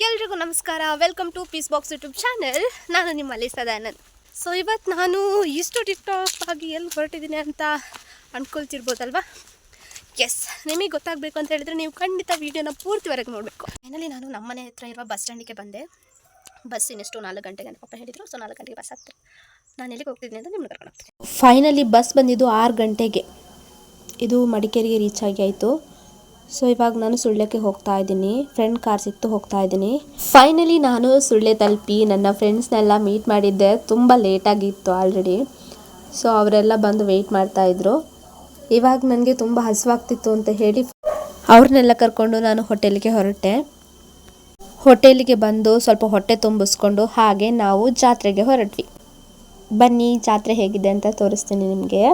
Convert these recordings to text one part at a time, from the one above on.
ಎಲ್ರಿಗೂ ನಮಸ್ಕಾರ. Welcome to peace box YouTube channel. ನಾನು ನಿಮ್ಮ ಲಿಸಾ ದಯಾನಂದ್. ಸೊ ಇವತ್ತು ನಾನು ಇಷ್ಟು ಟಿಕ್ಟಾಕ್ ಆಗಿ ಎಲ್ಲಿ ಹೊರಟಿದ್ದೀನಿ ಅಂತ ಅಂದ್ಕೊಳ್ತಿರ್ಬೋದಲ್ವಾ. ಎಸ್, ನಿಮಗೆ ಗೊತ್ತಾಗಬೇಕು ಅಂತ ಹೇಳಿದ್ರೆ ನೀವು ಖಂಡಿತ ವೀಡಿಯೋನ ಪೂರ್ತಿವರೆಗೆ ನೋಡಬೇಕು. ಫೈನಲಿ ನಾನು ನಮ್ಮನೆ ಹತ್ರ ಇರುವ ಬಸ್ ಸ್ಟ್ಯಾಂಡಿಗೆ ಬಂದೆ. ಬಸ್ ಇನ್ನೆಷ್ಟು 4 ಗಂಟೆಗೆ ಅಂತ ಪಾಪ ಹೇಳಿದರು. ಸೊ 4 ಗಂಟೆಗೆ ಬಸ್ ಹತ್ತಿರ ನಾನು ಎಲ್ಲಿಗೆ ಹೋಗ್ತಿದ್ದೀನಿ ಅಂತ ನಿಮ್ಗೆ ಕರ್ಕೊಂಡು ಹೋಗ್ತೀನಿ. ಫೈನಲಿ ಬಸ್ ಬಂದಿದ್ದು 6 ಗಂಟೆಗೆ. ಇದು ಮಡಿಕೇರಿಗೆ ರೀಚ್ ಆಗಿ ಆಯಿತು. ಸೊ ಇವಾಗ ನಾನು ಸುಳ್ಯಕ್ಕೆ ಹೋಗ್ತಾ ಇದ್ದೀನಿ. ಫ್ರೆಂಡ್ ಕಾರ್ ಸಿಕ್ತು, ಹೋಗ್ತಾ ಇದ್ದೀನಿ. ಫೈನಲಿ ನಾನು ಸುಳ್ಯ ತಲುಪಿ ನನ್ನ ಫ್ರೆಂಡ್ಸ್ನೆಲ್ಲ ಮೀಟ್ ಮಾಡಿದ್ದೆ. ತುಂಬ ಲೇಟಾಗಿತ್ತು ಆಲ್ರೆಡಿ. ಸೊ ಅವರೆಲ್ಲ ಬಂದು ವೆಯ್ಟ್ ಮಾಡ್ತಾಯಿದ್ರು. ಇವಾಗ ನನಗೆ ತುಂಬ ಹಸಿವಾಗ್ತಿತ್ತು ಅಂತ ಹೇಳಿ ಅವ್ರನ್ನೆಲ್ಲ ಕರ್ಕೊಂಡು ನಾನು ಹೋಟೆಲ್ಗೆ ಹೊರಟೆ. ಹೋಟೆಲಿಗೆ ಬಂದು ಸ್ವಲ್ಪ ಹೊಟ್ಟೆ ತುಂಬಿಸ್ಕೊಂಡು ಹಾಗೆ ನಾವು ಜಾತ್ರೆಗೆ ಹೊರಟ್ವಿ. ಬನ್ನಿ ಜಾತ್ರೆ ಹೇಗಿದೆ ಅಂತ ತೋರಿಸ್ತೀನಿ ನಿಮಗೆ.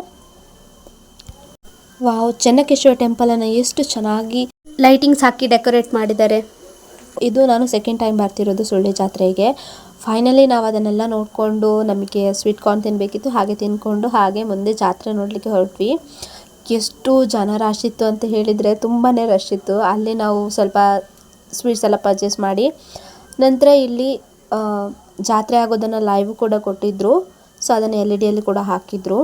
ವಾವ್, ಚೆನ್ನಕೇಶವ ಟೆಂಪಲನ್ನು ಎಷ್ಟು ಚೆನ್ನಾಗಿ ಲೈಟಿಂಗ್ಸ್ ಹಾಕಿ ಡೆಕೋರೇಟ್ ಮಾಡಿದ್ದಾರೆ. ಇದು ನಾನು ಸೆಕೆಂಡ್ ಟೈಮ್ ಬರ್ತಿರೋದು ಸುಳ್ಯ ಜಾತ್ರೆಗೆ. ಫೈನಲಿ ನಾವು ಅದನ್ನೆಲ್ಲ ನೋಡಿಕೊಂಡು ನಮಗೆ ಸ್ವೀಟ್ ಕಾರ್ನ್ ತಿನ್ನಬೇಕಿತ್ತು. ಹಾಗೆ ತಿಂದ್ಕೊಂಡು ಹಾಗೆ ಮುಂದೆ ಜಾತ್ರೆ ನೋಡಲಿಕ್ಕೆ ಹೊರಟ್ವಿ. ಎಷ್ಟು ಜನ ರಶ್ ಇತ್ತು ಅಂತ ಹೇಳಿದರೆ ತುಂಬಾ ರಶ್ ಇತ್ತು. ಅಲ್ಲಿ ನಾವು ಸ್ವಲ್ಪ ಸ್ವೀಟ್ಸ್ ಎಲ್ಲ ಪರ್ಚೇಸ್ ಮಾಡಿ ನಂತರ ಇಲ್ಲಿ ಜಾತ್ರೆ ಆಗೋದನ್ನು ಲೈವ್ ಕೂಡ ಕೊಟ್ಟಿದ್ದರು. ಸೊ ಅದನ್ನು LED ಕೂಡ ಹಾಕಿದ್ರು.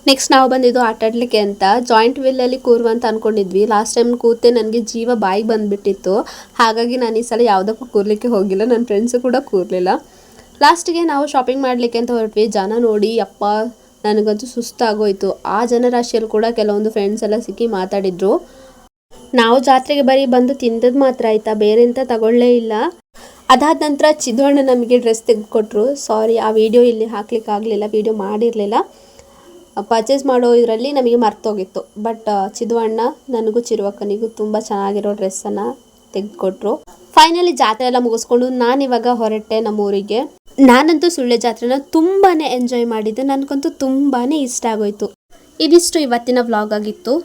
ನೆಕ್ಸ್ಟ್ ನಾವು ಬಂದಿದ್ದು ಆಟ ಆಡಲಿಕ್ಕೆ ಅಂತ. ಜಾಯಿಂಟ್ ವೀಲಲ್ಲಿ ಕೂರುವಂತ ಅಂದ್ಕೊಂಡಿದ್ವಿ. ಲಾಸ್ಟ್ ಟೈಮ್ ಕೂತೆ ನನಗೆ ಜೀವ ಬಾಯಿಗೆ ಬಂದುಬಿಟ್ಟಿತ್ತು. ಹಾಗಾಗಿ ನಾನು ಈ ಸಲ ಯಾವುದಕ್ಕೂ ಕೂರ್ಲಿಕ್ಕೆ ಹೋಗಿಲ್ಲ. ನನ್ನ ಫ್ರೆಂಡ್ಸು ಕೂಡ ಕೂರಲಿಲ್ಲ. ಲಾಸ್ಟಿಗೆ ನಾವು ಶಾಪಿಂಗ್ ಮಾಡಲಿಕ್ಕೆ ಅಂತ ಹೊರಟ್ವಿ. ಜನ ನೋಡಿ ಅಪ್ಪ ನನಗಂತೂ ಸುಸ್ತಾಗೋಯ್ತು. ಆ ಜನರಾಶಿಯಲ್ಲಿ ಕೂಡ ಕೆಲವೊಂದು ಫ್ರೆಂಡ್ಸ್ ಎಲ್ಲ ಸಿಕ್ಕಿ ಮಾತಾಡಿದ್ರು. ನಾವು ಜಾತ್ರೆಗೆ ಬರೀ ಬಂದು ತಿಂದದ್ದು ಮಾತ್ರ ಆಯಿತಾ, ಬೇರೆ ಎಂತ ತಗೊಳ್ಳೇ ಇಲ್ಲ. ಅದಾದ ನಂತರ ಚಿದು ಅಣ್ಣ ನಮಗೆ ಡ್ರೆಸ್ ತೆಗೆದುಕೊಟ್ರು. ಸಾರಿ, ಆ ವಿಡಿಯೋ ಇಲ್ಲಿ ಹಾಕ್ಲಿಕ್ಕೆ ಆಗಲಿಲ್ಲ, ವಿಡಿಯೋ ಮಾಡಿರಲಿಲ್ಲ. ಪರ್ಚೇಸ್ ಮಾಡೋ ಇದರಲ್ಲಿ ನಮಗೆ ಮರ್ತೋಗಿತ್ತು. ಬಟ್ ಚಿದು ಅಣ್ಣ ನನಗೂ ಚಿರುವಕ್ಕನಿಗೂ ತುಂಬ ಚೆನ್ನಾಗಿರೋ ಡ್ರೆಸ್ಸನ್ನು ತೆಗೆದುಕೊಟ್ರು. ಫೈನಲಿ ಜಾತ್ರೆ ಎಲ್ಲ ಮುಗಿಸ್ಕೊಂಡು ನಾನಿವಾಗ ಹೊರಟೆ ನಮ್ಮೂರಿಗೆ. ನಾನಂತೂ ಸುಳ್ಯ ಜಾತ್ರೆನ ತುಂಬಾ ಎಂಜಾಯ್ ಮಾಡಿದ್ದೆ. ನನಗಂತೂ ತುಂಬಾ ಇಷ್ಟ ಆಗೋಯ್ತು. ಇದಿಷ್ಟು ಇವತ್ತಿನ ವ್ಲಾಗ್ ಆಗಿತ್ತು.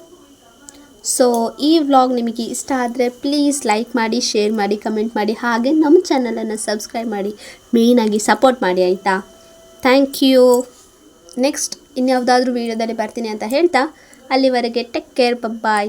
ಸೊ ಈ ವ್ಲಾಗ್ ನಿಮಗೆ ಇಷ್ಟ ಆದರೆ ಪ್ಲೀಸ್ ಲೈಕ್ ಮಾಡಿ, ಶೇರ್ ಮಾಡಿ, ಕಮೆಂಟ್ ಮಾಡಿ, ಹಾಗೆ ನಮ್ಮ ಚಾನಲನ್ನು ಸಬ್ಸ್ಕ್ರೈಬ್ ಮಾಡಿ, ಮೇಯ್ನಾಗಿ ಸಪೋರ್ಟ್ ಮಾಡಿ ಆಯಿತಾ. Thank you. ನೆಕ್ಸ್ಟ್ ಇನ್ಯಾವುದಾದ್ರೂ ವೀಡಿಯೋದಲ್ಲಿ ಬರ್ತೀನಿ ಅಂತ ಹೇಳ್ತಾ ಅಲ್ಲಿವರೆಗೆ ಟೇಕ್ ಕೇರ್, ಬಾಯ್.